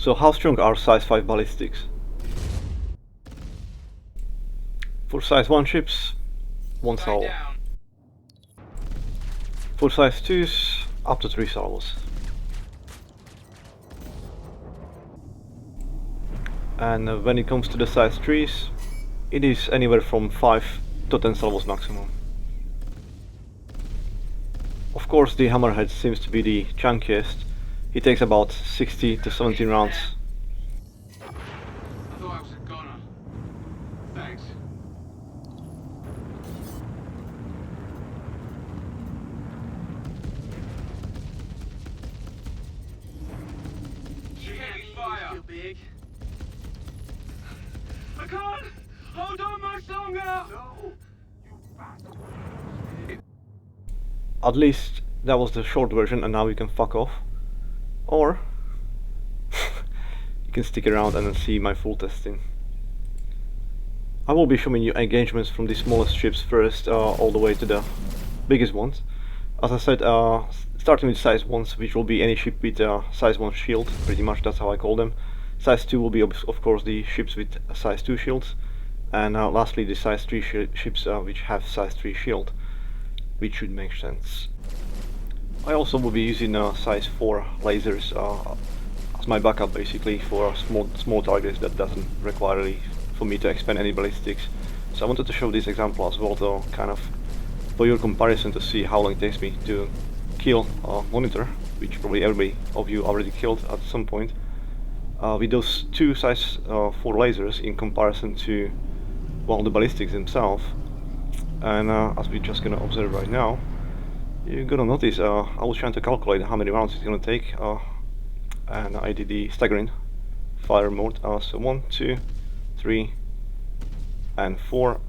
So how strong are size 5 ballistics? For size 1 ships, 1 salvo. For size 2s, up to 3 salvos. And when it comes to the size 3s, it is anywhere from 5 to 10 salvos maximum. Of course, the hammerhead seems to be the chunkiest. It takes about 60 to 70 rounds. I thought I was a gunner. Thanks. She gave me fire. You big. I can't hold on much longer. No, you bastard. At least that was the short version, and now you can fuck off. Or you can stick around and then see my full testing. I will be showing you engagements from the smallest ships first, all the way to the biggest ones. As I said, starting with size 1s, which will be any ship with size 1 shield, pretty much that's how I call them. Size 2 will be of course the ships with size 2 shields, and lastly the size 3 ships which have size 3 shield, which should make sense. I also will be using size 4 lasers as my backup, basically, for small targets that doesn't require really for me to expend any ballistics. So I wanted to show this example as well, though, kind of for your comparison to see how long it takes me to kill a monitor, which probably everybody of you already killed at some point, with those two size 4 lasers in comparison to, well, the ballistics themselves. And as we're just gonna observe right now, you're gonna notice I was trying to calculate how many rounds it's gonna take, and I did the staggering fire mode. So 1, 2, 3, and 4.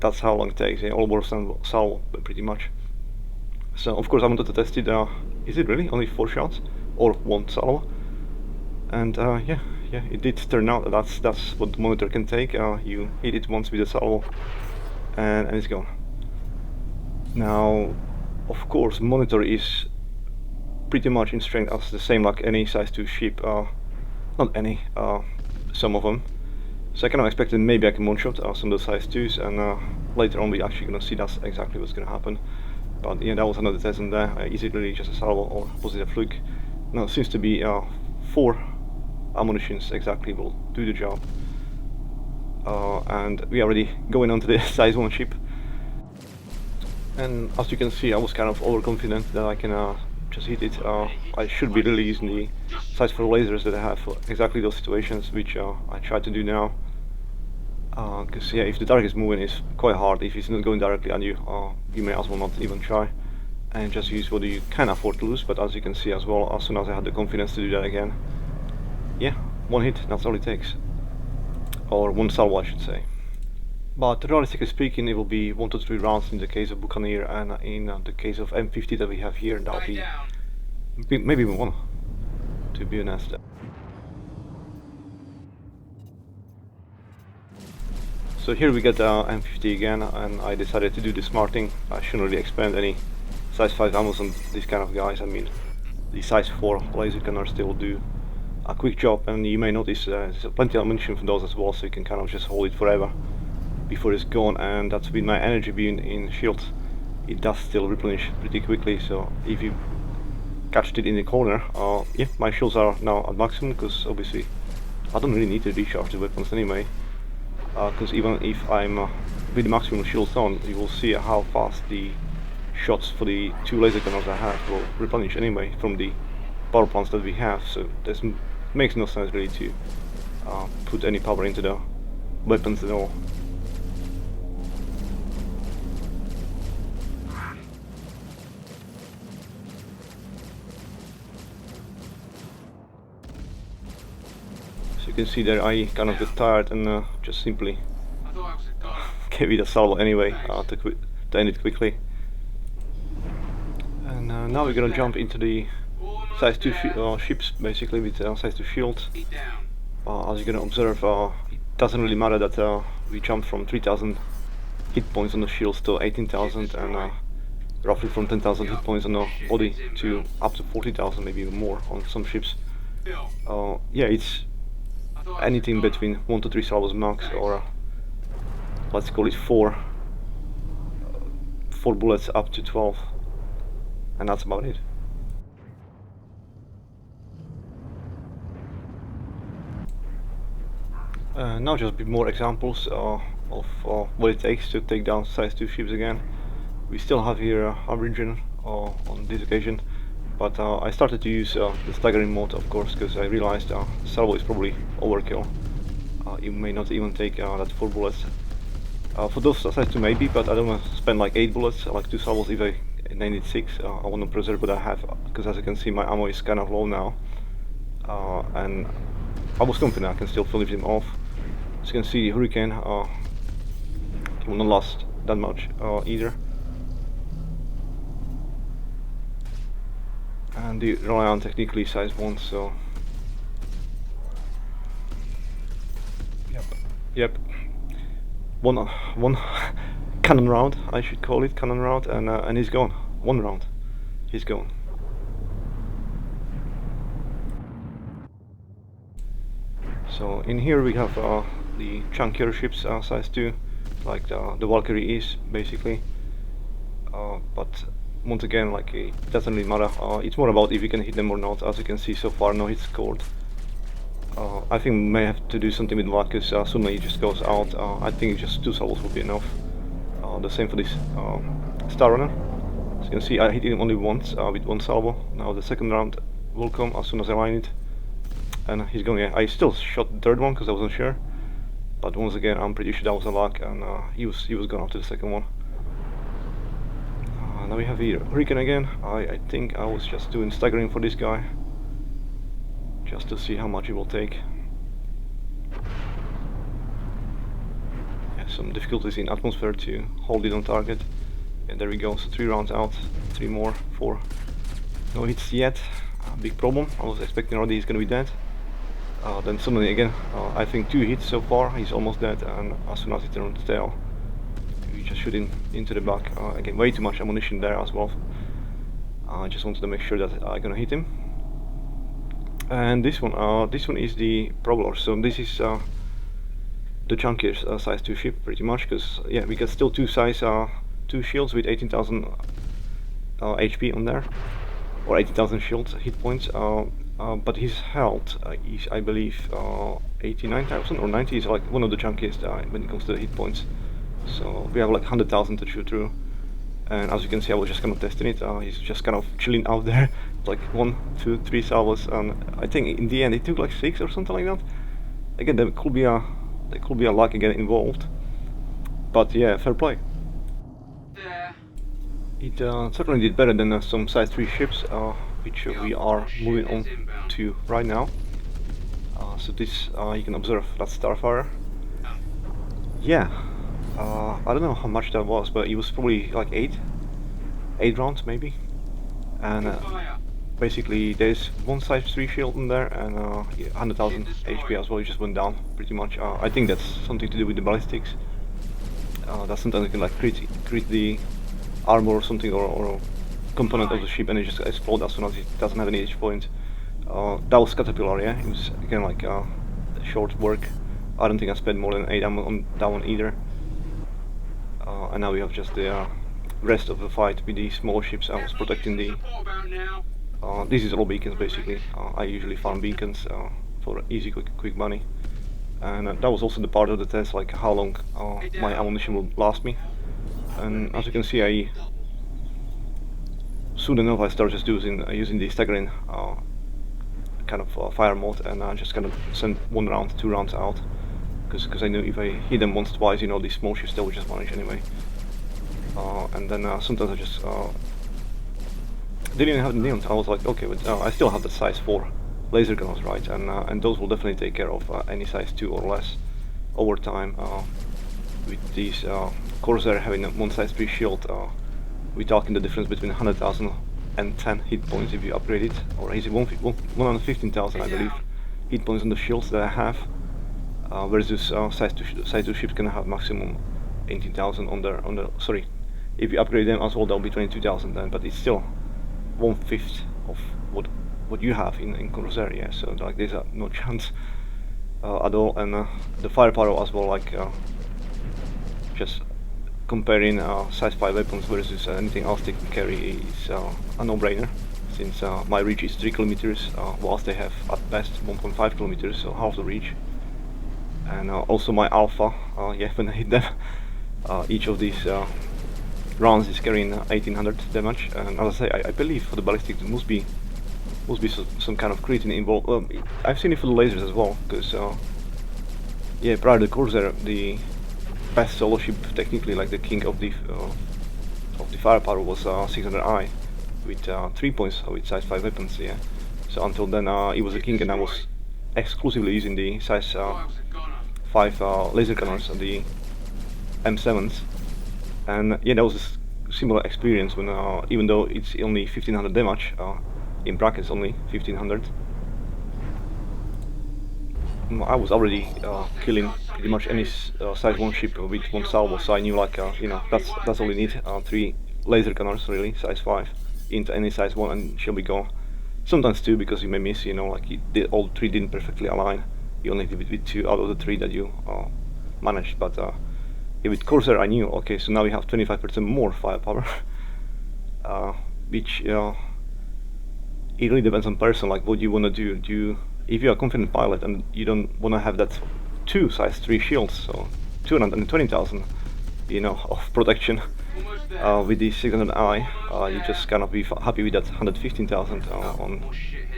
That's how long it takes. Yeah, all works on salvo, pretty much. So of course I wanted to test it. Is it really only 4 shots or 1 salvo? And yeah, it did turn out that that's what the monitor can take. You hit it once with a salvo, and it's gone. Now, of course, monitor is pretty much in strength as the same like any size 2 ship. Not any, some of them. So I kind of expected maybe I can one-shot some of the size 2s, and later on we actually gonna see that's exactly what's gonna happen. But yeah, that was another test in there. Is it really just a salvo or was it a fluke? No, it seems to be 4 ammunitions exactly will do the job. And we are already going on to the size 1 ship. And as you can see, I was kind of overconfident that I can just hit it. I should be really using the size 4 lasers that I have for exactly those situations, which I try to do now. Because yeah, if the target is moving, it's quite hard. If it's not going directly at you, you may as well not even try, and just use what you can afford to lose. But as you can see as well, as soon as I had the confidence to do that again, yeah, 1 hit, that's all it takes. Or 1 salvo, I should say. But realistically speaking, it will be 1 to 3 rounds in the case of Buccaneer, and in the case of M50 that we have here, that'll be maybe even 1, to be honest. So here we get M50 again, and I decided to do the smart thing. I shouldn't really expend any size 5 ammo on these kind of guys. I mean, the size 4 laser cannon still do a quick job, and you may notice there's plenty of ammunition for those as well, so you can kind of just hold it forever before it's gone. And that's with my energy being in shields, it does still replenish pretty quickly. So if you catch it in the corner, yeah, my shields are now at maximum, because obviously I don't really need to recharge the weapons anyway, because even if I'm with the maximum shields on, you will see how fast the shots for the 2 laser cannons I have will replenish anyway from the power plants that we have. So this makes no sense really to put any power into the weapons at all. So you can see there I kind of got tired and just simply gave it a salvo anyway to end it quickly. And now we're gonna jump into the size 2 ships, basically, with size 2 shields. As you're gonna observe, it doesn't really matter that we jumped from 3000 hit points on the shields to 18,000, and roughly from 10,000 hit points on the body to up to 40,000, maybe even more on some ships. Yeah, it's I thought I was anything gonna. between 1 to 3 salvos max, or let's call it 4 bullets up to 12, and that's about it. Now just a bit more examples of what it takes to take down size 2 ships again. We still have here Origin on this occasion, but I started to use the staggering mode, of course, because I realized salvo is probably overkill. You may not even take that 4 bullets. For those size 2 maybe, but I don't want to spend like 8 bullets, like 2 salvos if I need 6. I want to preserve what I have, because as you can see my ammo is kind of low now, and I was confident I can still finish him off. As you can see, Hurricane he will not last that much either. And they rely on technically size 1, so yep, one cannon round, I should call it cannon round, and he's gone. 1 round, he's gone. So in here we have the chunkier ships, size 2, like the Valkyrie is basically, but once again, like, it doesn't really matter. It's more about if you can hit them or not. As you can see, so far no hits scored. I think we may have to do something with luck, because suddenly it just goes out. I think just 2 salvos will be enough. The same for this Star Runner. As you can see, I hit him only once with 1 salvo. Now the second round will come as soon as I line it, and he's going. I still shot the third one because I wasn't sure, but once again I'm pretty sure that was a luck, and he was gone after the second one. Now we have here Hurricane again. I think I was just doing staggering for this guy, just to see how much it will take. Yeah, some difficulties in atmosphere to hold it on target. And there we go, so 3 rounds out, 3 more, 4. No hits yet, big problem. I was expecting already he's gonna be dead. Then suddenly again, I think 2 hits so far, he's almost dead, and as soon as he turns tail, we just shoot him into the back. Again, way too much ammunition there as well. I just wanted to make sure that I'm gonna hit him. And this one is the Prowler. So this is the chunkiest size 2 ship, pretty much, because yeah, we got still 2 size 2 shields with 18,000 HP on there, or 80,000 shields hit points. But his health is, I believe, 89,000 or 90. Is like one of the chunkiest when it comes to the hit points. So we have like 100,000 to shoot through, and as you can see, I was just kind of testing it. He's just kind of chilling out there, like 1, 2, 3 salvos, and I think in the end it took like 6 or something like that. Again, there could be a luck again involved, but yeah, fair play. It certainly did better than some size 3 ships, which we are moving on to right now. So this, you can observe that Starfire. Yeah, I don't know how much that was, but it was probably like 8 rounds maybe. And basically there's 1 size 3 shield in there, and yeah, 100,000 HP as well. It just went down pretty much. I think that's something to do with the ballistics. That sometimes you can like crit the armor or something, or component of the ship, and it just explodes as soon as it doesn't have any H point. That was Caterpillar, yeah. It was again like short work. I don't think I spent more than 8 ammo on that one either. And now we have just the rest of the fight with the small ships. I was protecting the. This is all beacons basically. I usually farm beacons for easy, quick money. And that was also the part of the test, like how long my ammunition will last me. And as you can see, soon enough I started just using the staggering kind of fire mode, and I just kind of send 1 round, 2 rounds out, because I knew if I hit them once, twice, you know, these small ships, they will just vanish anyway. And then sometimes I just didn't even have the neons. I was like, okay, but I still have the size 4 laser gunners, right? And those will definitely take care of any size 2 or less over time. With these Corsair having a 1 size 3 shield, we're talking the difference between 100,000 and 10 hit points if you upgrade it, or is it 115,000 I believe hit points on the shields that I have, whereas this size 2 ships can have maximum 18,000 on their sorry, if you upgrade them as well, that'll be 22,000 then, but it's still 1/5 of what what you have in Corsair, yeah. So like there's no chance at all, and the firepower as well. Like just comparing size 5 weapons versus anything else they can carry is a no-brainer, since my reach is 3 kilometers, whilst they have at best 1.5 kilometers, so half the reach. And also my alpha, yeah, when I hit them, each of these rounds is carrying 1800 damage. And as I say, I believe for the ballistic there must be some kind of crit involved. I've seen it for the lasers as well, because yeah, prior to Corsair, the best solo ship, technically like the king of the firepower, was 600i with 3 points with size 5 weapons. Yeah, so until then it was a king, and I was exclusively using the size 5 laser cannons and the M7s. And yeah, that was a similar experience when even though it's only 1500 damage, in brackets only 1500, I was already killing pretty much any size 1 ship with 1 salvo, so I knew like you know, that's all you need, 3 laser cannons really, size 5 into any size 1 and she'll be gone. Sometimes 2, because you may miss, you know, like all 3 didn't perfectly align, you only did with 2 out of the 3 that you managed. But yeah, with Corsair I knew, okay, so now we have 25% more firepower, which it really depends on person, like what you want to do. If you're a confident pilot and you don't want to have that 2 size 3 shields, so 220,000, you know, of protection with the 600i, you just cannot be happy with that 115,000 on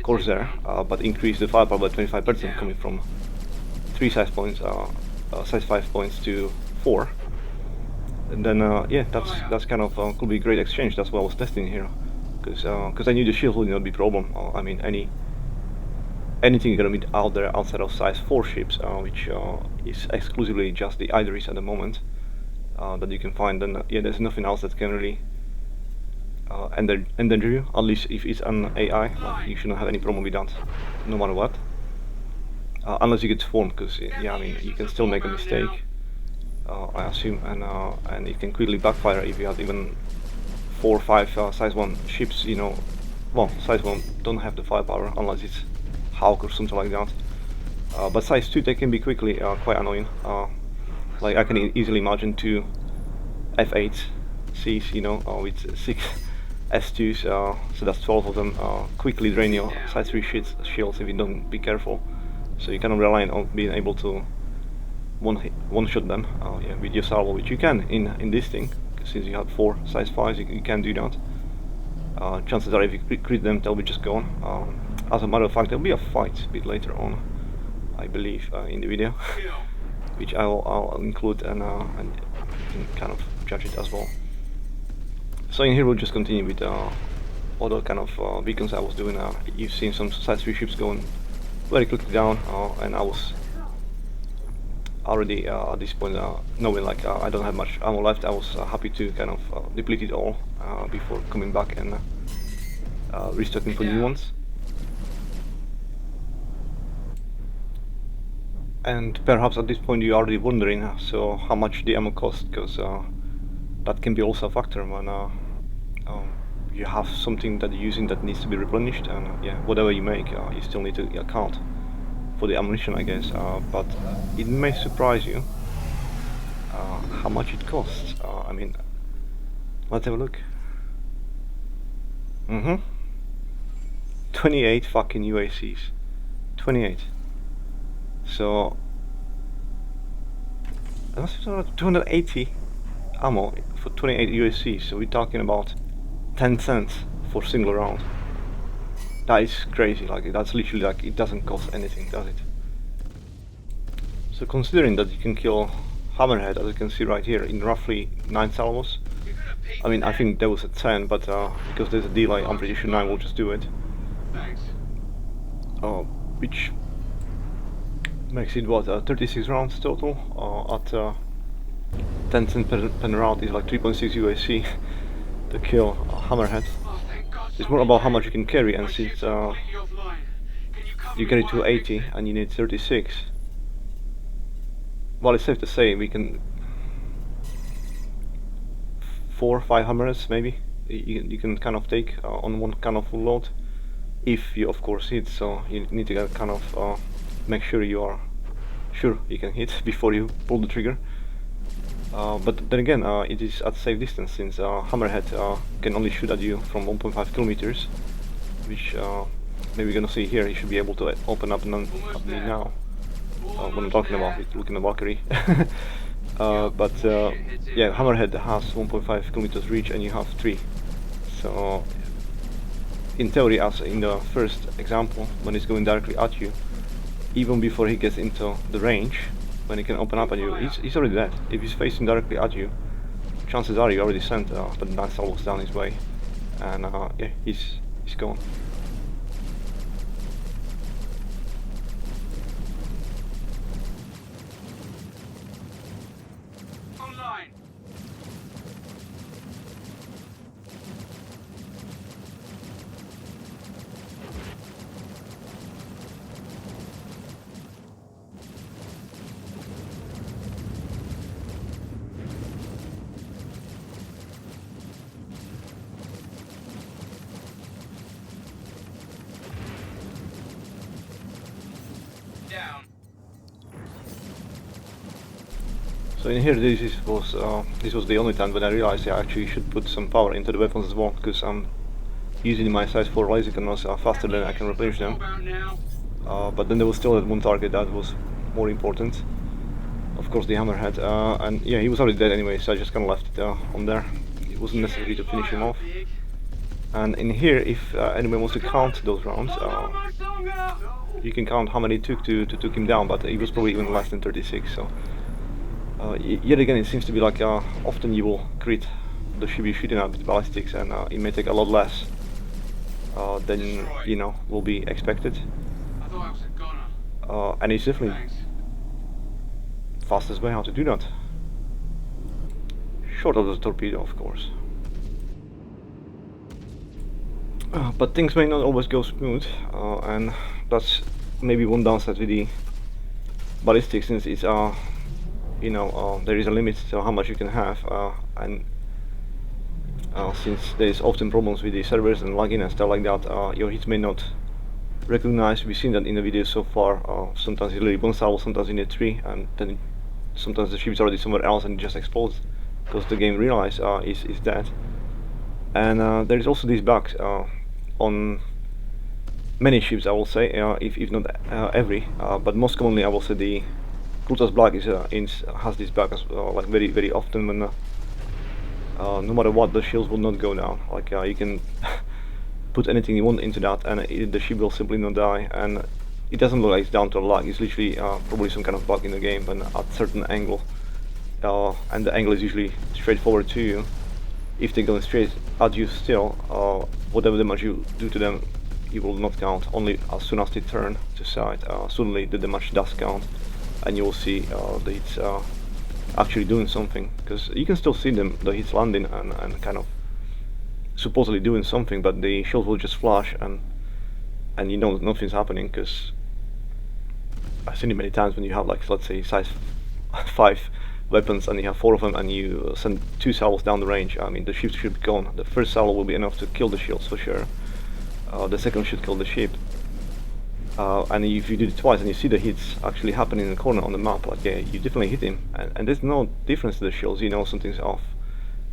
Corsair, but increase the firepower by 25% coming from 3 size points, size 5 points to 4. And then yeah, that's kind of could be a great exchange. That's what I was testing here, because I knew the shield would not be a problem. I mean, anything you're gonna be out there outside of size 4 ships, which is exclusively just the Ivories at the moment, that you can find. Then yeah, there's nothing else that can really endanger you, at least if it's an AI. Like, you shouldn't have any problem with that, no matter what, unless you get formed, because yeah, I mean, you can still make a mistake, I assume, and it can quickly backfire if you have even 4 or 5 size 1 ships, you know. Well, size 1 don't have the firepower unless it's Hawk or something like that, but size 2 they can be quickly quite annoying. Like I can easily imagine 2 F8Cs, you know, with 6 S2s, so that's 12 of them, quickly drain your size 3 shields if you don't be careful. So you cannot rely on being able to one-shot them, yeah, with your salvo, which you can in this thing, since you have 4 size 5s, you can do that. Chances are if you crit them, they'll be just gone. As a matter of fact, there'll be a fight a bit later on, I believe, in the video, which I'll include, and you can kind of judge it as well. So in here we'll just continue with other kind of beacons I was doing. You've seen some size 3 ships going very quickly down, and I was already at this point, knowing like I don't have much ammo left, I was happy to kind of deplete it all before coming back and restocking for new ones. And perhaps at this point you're already wondering, so how much the ammo costs, because that can be also a factor when you have something that you're using that needs to be replenished, and yeah, whatever you make, you still need to account for the ammunition, I guess. But it may surprise you how much it costs. I mean, let's have a look. 28 fucking UACs. 28. So that's 280 ammo for 28 UACs. So we're talking about 10 cents for single round. That is crazy. Like, that's literally like, it doesn't cost anything, does it? So considering that you can kill Hammerhead, as you can see right here, in roughly 9 salvos. I mean, I think there was a 10, but because there's a delay, I'm pretty sure 9 will just do it. Which makes it what, 36 rounds total, at 10 cents per round is like 3.6 UAC to kill Hammerhead. It's more about how much you can carry, and since you carry 280 and you need 36, well, it's safe to say we can 4 or 5 hammers maybe you can kind of take on one kind of full load. if you of course hit, so you need to get kind of make sure you are sure you can hit before you pull the trigger. But then again, it is at safe distance, since Hammerhead can only shoot at you from 1.5 kilometers, which maybe you're gonna see here. You should be able to open up at me now when I'm talking about it, looking at Valkyrie. But yeah, Hammerhead has 1.5 kilometers reach and you have 3. So in theory, as in the first example, when he's going directly at you, even before he gets into the range, when he can open up at you, he's already dead. If he's facing directly at you, chances are you already sent the nice salvos down his way, and yeah, he's gone. Online. Down. So in here, this was the only time when I realized I actually should put some power into the weapons as well, because I'm using my size 4 laser cannons faster than I can replenish them. But then there was still that one target that was more important. Of course, the Hammerhead, and yeah, he was already dead anyway, so I just kind of left it on there. It wasn't necessary to finish him off. And in here, if anyone wants to count those rounds, you can count how many it took to took him down, but it was probably even less than 36. So yet again, it seems to be like often you will crit the ship you're shooting at with ballistics, and it may take a lot less than will be expected. I thought I was a gunner. And it's definitely Thanks. fastest way how to do that. Short of the torpedo, of course. But things may not always go smooth, and that's maybe one downside with the ballistics, since it's there is a limit to how much you can have, and since there's often problems with the servers and lagging and stuff like that, your hits may not recognize. We've seen that in the videos so far. Sometimes you need one salvo, sometimes you need 3, and then sometimes the ship's already somewhere else and it just explodes because the game realizes is dead. And there is also these bugs on many ships, I will say, if not every, but most commonly I will say the Plutus Black has this bug as well, like very often, when no matter what, the shields will not go down. Like you can put anything you want into that and the ship will simply not die, and it doesn't look like it's down to a lag. It's literally probably some kind of bug in the game, and at a certain angle, and the angle is usually straightforward to you. If they're going straight at you still, whatever damage you do to them, it will not count. Only as soon as they turn to side, suddenly the damage does count, and you will see the hits actually doing something, because you can still see the hits landing and kind of supposedly doing something, but the shields will just flash and nothing's happening, because I've seen it many times when you have, like, let's say size 5 weapons and you have 4 of them and you send 2 salvos down the range. I mean, the ship should be gone. The first salvo will be enough to kill the shields for sure. The second should kill the ship. And if you do it twice and you see the hits actually happening in the corner on the map, like, yeah, you definitely hit him, and there's no difference to the shields, something's off.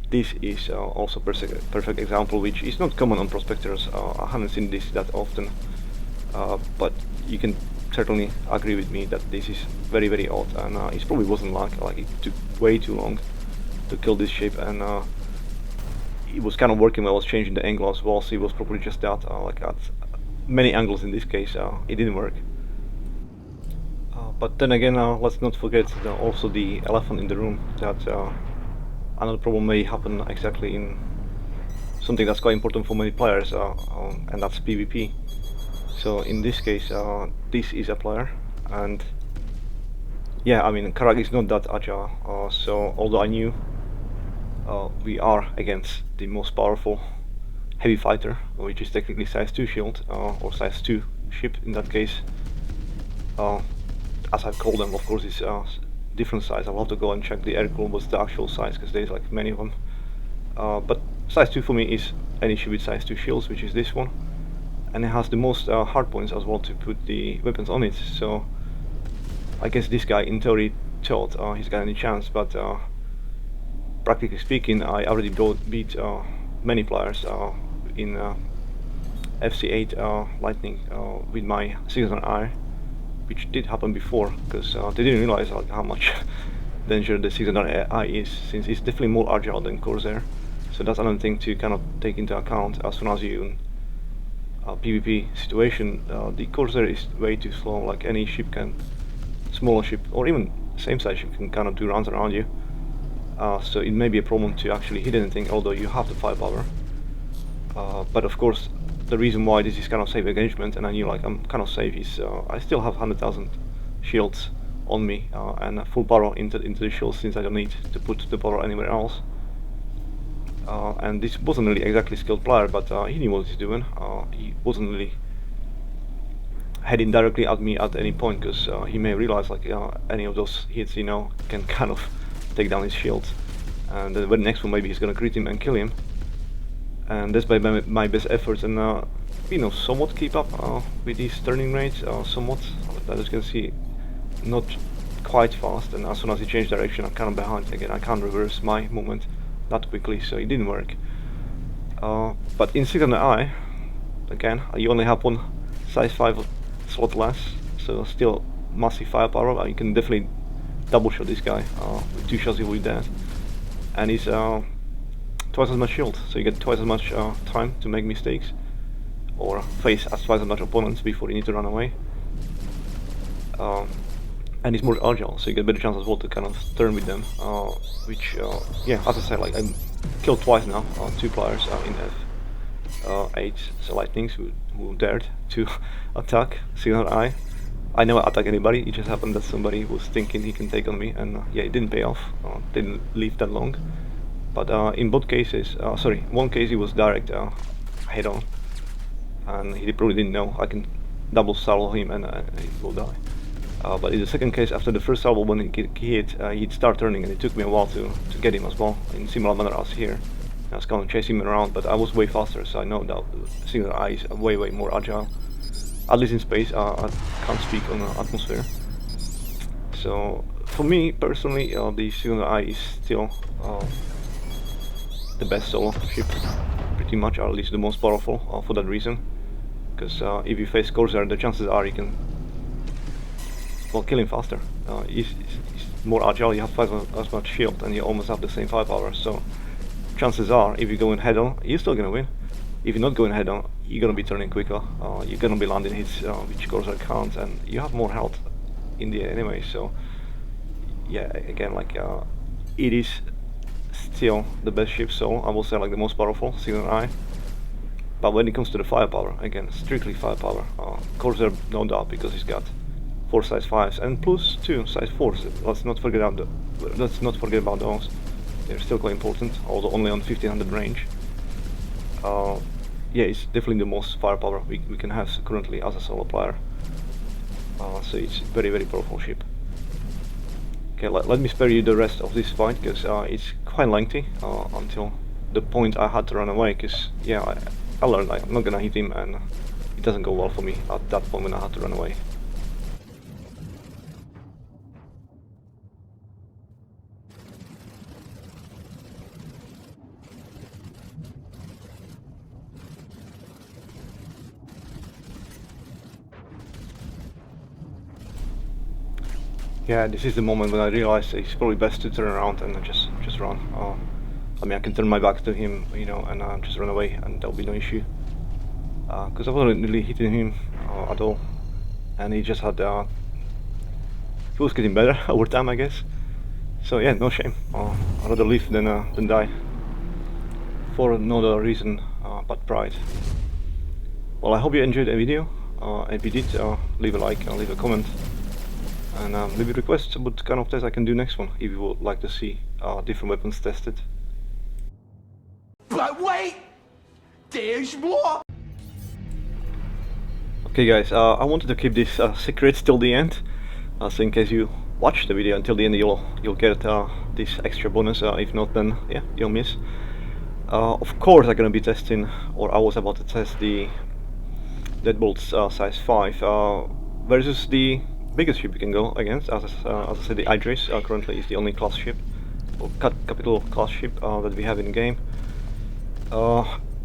This is also perfect example, which is not common on prospectors. I haven't seen this that often, but you can certainly agree with me that this is very odd, and it probably wasn't luck. Like, it took way too long to kill this ship, and it was kind of working while I was changing the angle as well, so it was probably just that, like at many angles in this case, it didn't work. But then again, let's not forget also the elephant in the room, that another problem may happen exactly in something that's quite important for many players, and that's PvP. So in this case, this is a player, and yeah, I mean, Karag is not that agile, so although I knew we are against the most powerful heavy fighter, which is technically size 2 shield, or size 2 ship in that case, as I've called them, of course it's different size. I'll have to go and check the aircraft what's the actual size, because there's like many of them, but size 2 for me is any ship with size 2 shields, which is this one. and it has the most hard points as well to put the weapons on it. So I guess this guy in theory thought he's got any chance, but practically speaking, I already beat many players in FC8 Lightning with my 600i, which did happen before, because they didn't realize how much danger the 600i is, since it's definitely more agile than Corsair. So that's another thing to kind of take into account as soon as you in a PvP situation. The Corsair is way too slow. Like any ship can, smaller ship or even same size ship can kind of do runs around you. So it may be a problem to actually hit anything, although you have the firepower. But of course, the reason why this is kind of safe engagement, and I knew like I'm kind of safe, is I still have 100,000 shields on me and full power into the shields, since I don't need to put the power anywhere else. And this wasn't really exactly skilled player, but he knew what he's doing. He wasn't really heading directly at me at any point, because he may realize like any of those hits, you know, can kind of take down his shields, and the next one maybe he's gonna crit him and kill him. And that's by my best efforts, and you know, somewhat keep up with these turning rates, somewhat. As you can see, not quite fast, and as soon as he changed direction, I'm kind of behind again. I can't reverse my movement that quickly, so it didn't work. But in 600i, again, you only have one size 5 slot less, so still massive firepower. You can definitely double shot this guy with 2 shots. He will be dead, and he's twice as much shield, so you get twice as much time to make mistakes or face twice as much opponents before you need to run away. And he's more agile, so you get better chance as well to kind of turn with them, which, yeah, as I said, like I killed twice now, 2 players in F8 Lightnings who dared to attack 600i. I never attack anybody, it just happened that somebody was thinking he can take on me, and yeah, it didn't pay off, didn't live that long. But in both cases, sorry, one case he was direct head on, and he probably didn't know I can double salvo him and he will die. But in the second case, after the first salvo, when he hit, he'd start turning, and it took me a while to get him as well, in similar manner as here. I was kind of chasing him around, but I was way faster, so I know that single eye is way more agile. At least in space, I can't speak on atmosphere. So for me personally, the single eye is still the best solo ship, pretty much, or at least the most powerful for that reason. Because if you face Corsair, the chances are you can, well, kill him faster. He's more agile, you have twice as much shield, and you almost have the same firepower. So chances are, if you go in head on, you're still gonna win. If you're not going head on, you're gonna be turning quicker. You're gonna be landing hits which Corsair can't, and you have more health in the air anyway. So yeah, again, like it is still the best ship, so I will say like the most powerful, single eye. But when it comes to the firepower, again, strictly firepower, Corsair no doubt, because he's got 4 size 5s and plus 2 size 4s. Let's not forget about those. They're still quite important, although only on 1500 range. Yeah, it's definitely the most firepower we can have currently as a solo player. So it's very powerful ship. Okay, let me spare you the rest of this fight, because it's quite lengthy until the point I had to run away, because yeah, I learned like, I'm not gonna hit him, and it doesn't go well for me at that point when I had to run away. Yeah, this is the moment when I realized it's probably best to turn around and just run. I mean, I can turn my back to him, you know, and just run away, and there'll be no issue. Because I wasn't really hitting him at all, and he just had he was getting better over time, I guess. So yeah, no shame. I'd rather live than die, for no other reason but pride. Well, I hope you enjoyed the video. If you did, leave a like, leave a comment, and leave a request what kind of test I can do next one, if you would like to see different weapons tested. But wait! There's more! Okay guys, I wanted to keep this secret till the end, so in case you watch the video until the end, you'll get this extra bonus. If not, then yeah, you'll miss. Of course I'm gonna be testing, or I was about to test the Deadbolt's size 5 versus the biggest ship you can go against. As I said, the Idris currently is the only class ship, or capital class ship that we have in the game.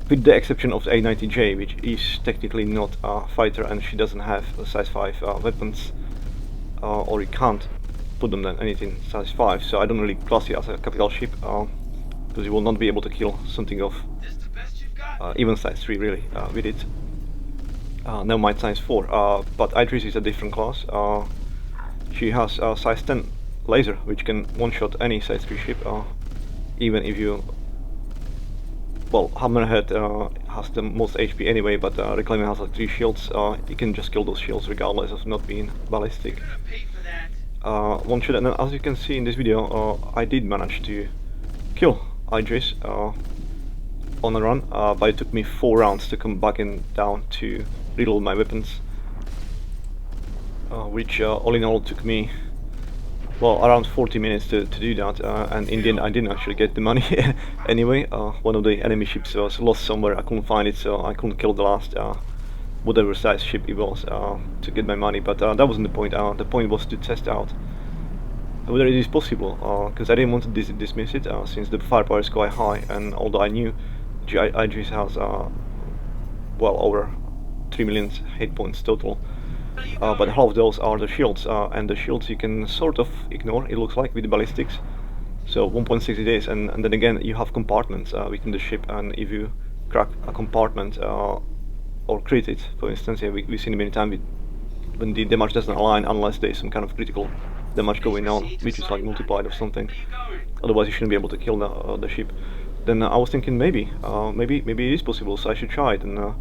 With the exception of the A90J, which is technically not a fighter and she doesn't have a size 5 weapons, or you can't put them than anything size 5, so I don't really class it as a capital ship, because you will not be able to kill something of even size 3 really with it. Never mind size 4, but Idris is a different class. She has a size 10 laser, which can one-shot any size 3 ship, even if you... Well, Hammerhead has the most HP anyway, but Reclaiming has like 3 shields. You can just kill those shields regardless of not being ballistic. One shot, and then as you can see in this video, I did manage to kill Idris on a run, but it took me 4 rounds to come back and down to reload my weapons, which all in all took me, well, around 40 minutes to do that, and in the end I didn't actually get the money anyway. One of the enemy ships was lost somewhere, I couldn't find it, so I couldn't kill the last whatever size ship it was to get my money, but that wasn't the point. The point was to test out whether it is possible, because I didn't want to dismiss it, since the firepower is quite high, and although I knew Idris has well over 3 million hit points total, but half of those are the shields, and the shields you can sort of ignore, it looks like, with the ballistics. So 1.6 it is, and then again you have compartments within the ship, and if you crack a compartment or crit it, for instance, yeah, we've seen it many times when the damage doesn't align unless there's some kind of critical damage going on, which is like multiplied or something. Otherwise you shouldn't be able to kill the ship. Then I was thinking maybe it is possible, so I should try it. And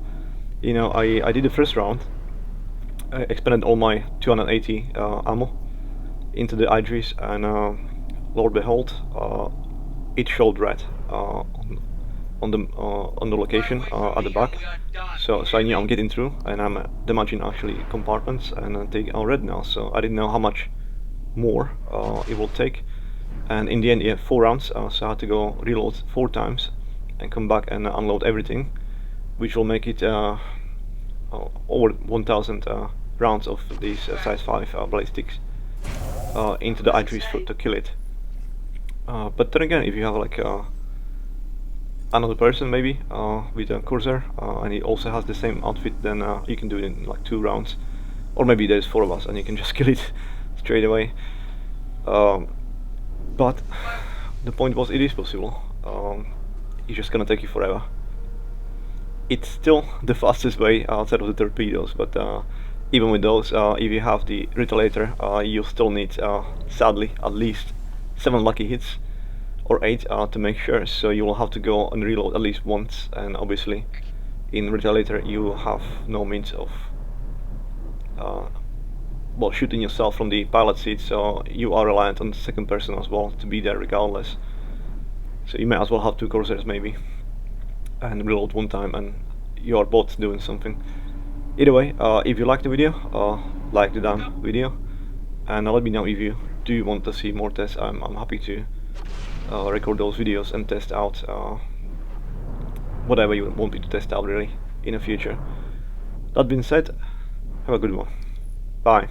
you know, I did the first round. I expended all my 280 ammo into the Idris, and Lord behold, it showed red on the location at the back. So I knew I'm getting through, and I'm damaging actually compartments and taking out red now. So I didn't know how much more it will take, and in the end, yeah, 4 rounds. So I had to go reload 4 times and come back and unload everything, which will make it over 1,000 rounds of these size 5 ballistics into the Idris to kill it. But then again, if you have like another person maybe with a Corsair, and he also has the same outfit, then you can do it in like 2 rounds, or maybe there's 4 of us and you can just kill it straight away. But the point was, it is possible. It's just gonna take you forever. It's still the fastest way outside of the torpedoes, but even with those, if you have the Retaliator, you still need, sadly, at least 7 lucky hits, or 8 to make sure, so you will have to go and reload at least once, and obviously in Retaliator you have no means of well, shooting yourself from the pilot seat, so you are reliant on the second person as well to be there regardless. So you may as well have 2 Corsairs maybe, and reload 1 time, and you are both doing something. Either way, if you like the video, like the damn video, and let me know if you do want to see more tests. I'm happy to record those videos and test out whatever you want me to test out really in the future. That being said, have a good one. Bye.